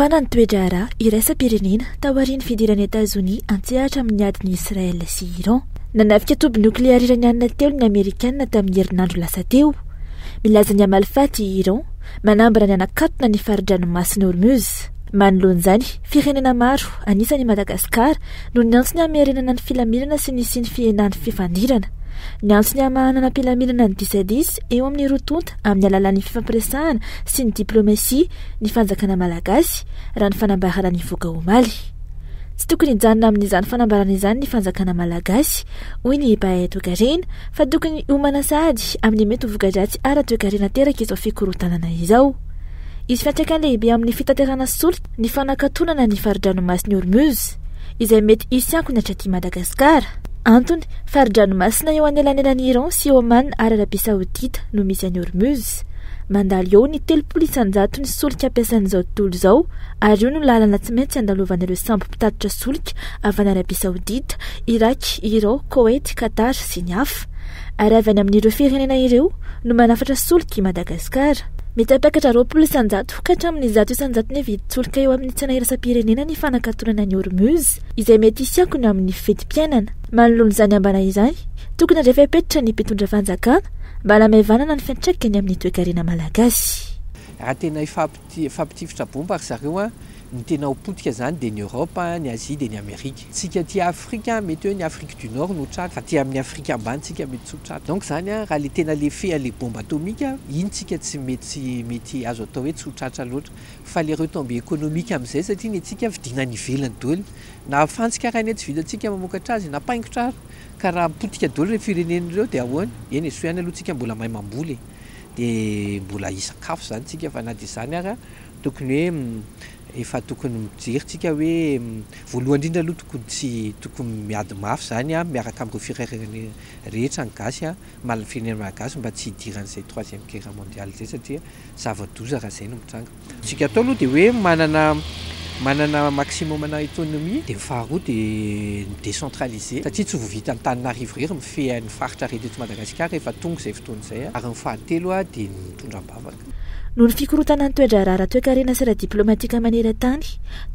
Panany toedrara iraisam-pirenena taorian'ny fidiran'ny États-Unis antsehatra amin'ny adiny Israel sy Iran. Nanafika toby nokleary iranianina telo ny Amerikanina tamin'ny herinandro lasa teo. Milaza ny hamalifaty i Iran, manambara ny anakatona ny faridranomasina Hormuz. Manoloana izany, firenena maro, anisan'ny Madagasikara, no niantso ny hamerenana ny filaminana sy ny fienan'ny fifandirana. Niantso ny hamahanana filaminana ny disadis eo amin'ny rotonta amin'ny alalan'ny fifampiresahana sy ny diplomasia ny fanjakana malagasy raha ny fanambarana ny voaka omaly. Tsy tokony hijanona amin'izany fanambarana izany ny fanjakana malagasy, hoy ny Bahay Toekarena, fa tokony homana sahady amin'ny mety voka-dratsy ara-toekarena teraka izao fikorotanana izao. Izy fiantraikany lehibe amin'ny fitaterana solika ny fanakatonana ny faridranomasina Hormuz, izay mety hisy ankony hatraty Madagasikara. Antony, faridranomasina eo anelanelan'ny Iran sy Oman ary Arabia Saodita no misy any Hormuz. Mandalo eo ny 30% ny solika ampiasan'izao tontolo izao, ary io no lalana tsy maintsy andalovan'ireo sambo mpitatitra solika avy any Arabia Saodita, Irak, Iran, Koweït, Qatar sy ny hafa. Ary avy any amin'ireo firenena ireo no manafatra solika i Madagasikara. Mety hampiakatra 20% ka hatramin'ny 100% ny vidin-tsolika eo amin'ny tsena iraisam-pirenena ny fanakatonana ny Hormuz, izay mety hisy ankony amin'ny fidi-piainana. Manoloana izany ambana izany, tokony rehefa hipetratra ny mpitondra fanjakana mba hanamevanana ny fiantraikany amin'ny toekarena malagasy. Raha tena ifampitifitra bomba ry zareo ny tena hopotika zany dia ny Europa, ny Asie dia ny Amerika. Tsika ty Afrika mety hoe ny Afrique du Nord no tratra, fa ty amin'ny Afrika ambany tsika mety tsy tratra. Donc zany raha le tena le fe le bomba atomika, iny tsika tsy mety azo atao hoe tsy tratra loatra. Fa le retombées économiques amin'izay satria ny tsika vidinany ivelany daholo. Na afantsika raha ny tsy vitantsika mamokatra azy na paingotra ary. Ka raha potika daholo le firenen'ireo dia ahoana? Eny soany aloha tsika mbola mahay mamboly. Dia mbola isakafo zany tsika fa na dia izany ary tokony hoe efa tokony mijery tsika hoe voalohany indrindra aloha tokony miady mafy zany miaraka amin'ireo firenena rehetra ny gasy maliny firenena malagasy mba tsy hidiran'izay 3e guerre mondiale zay satria zava-doza raha izay no mitranga. Tsika atao aloha dia hoe manana maximum na autonomie, dia faharoa dia décentralisé satria tsy voavita Antananarivo irery mifehy ny faritra rehetra eto Madagasikara rehefa tonga izay fotoana izay. Ary ny fahatelo dia mitondram-bavaka. Noho ny fikorotana ny toedrara ara-toekarena sy ara-diplomatika maneran-tany,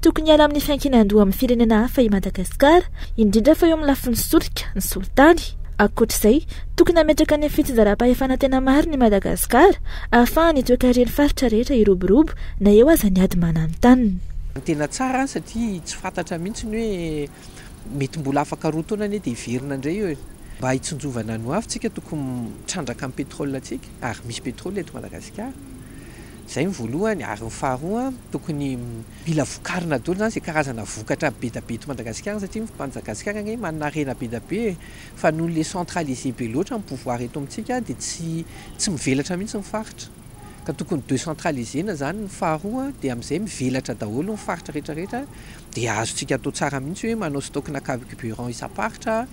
tokony hiala amin'ny fiankinandoha amin'ny firenena hafa i Madagasikara, indrindra fa eo amin'ny lafin'ny solika, ny solitany. Ankoatr'izay, tokony hametraka ny fitsinjaram-pahefana tena marina i Madagasikara ahafahany toekareny faritra rehetra iroborobo na eo aza ny ady mananontany. Tena tsara satria tsy fantatra mihitsy ny hoe mety mbola afaka roa taona dia hiverina indray eo. Mba hitsonjovana no avy tsika tokony trandraka amin'ny pétrole tsika, ary misy pétrole eto Madagasikara. Zay ny voalohany. Ary ny faharoa tokony mila vokarina daholo zany izay karazana vokatra be da be eto Madagasikara satria ny Madagasikara manana harena be da be, fa noho le centralisé be loatra ny pouvoir eto amintsika dia tsy mivelatra mihitsy ny faritra. Ka tokony décentralisena zany ny faharoa, dia amin'izay mivelatra daholo ny faritra rehetrarehetra, dia azontsika atao tsara mihitsy hoe manao stockna carburant isa-paritra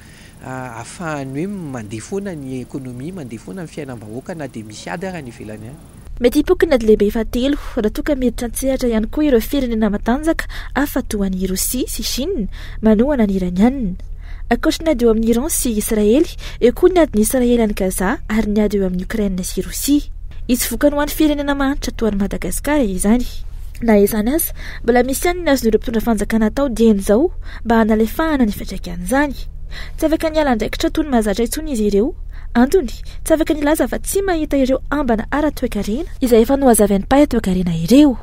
ahafahany hoe mandeha foana ny économie, mandeha foana ny fiainam-bahoaka na dia misy ady ary ny ivelany any. Mety hipokona lehibe fatelo raha toka miditra antsehatra ihany koa ireo firenena matanjaka hafa toa ny Rosia sy Chine manohana ny iranianina. Ankoatriny ady eo amin'ny Iran sy Israely, eo koa ny ady ny Israely any Gaza ary ny ady eo amin'ny Ukraine sy Rosia. Izy vokany ho an'ny firenena mahantra toa ny Madagasikara izany. Na izany aza, mbola misy ihany ny azon'ireo mpitondra fanjakana atao dieny izao mba hanalefahana ny fiantraikan'izany. Tsy afaka ny ala andraikitra toy ny mahazatra intsony izy ireo. Antony, tsy afaka ny laza fa tsy mahita ireo ambana ara-toekarena izay efa nohazavain'ny mpahay toekarena ireo.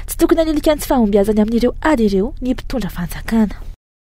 Tsy tokony hanilikany tsy fahombiazany amin'ireo ady ireo ny mpitondra fanjakana.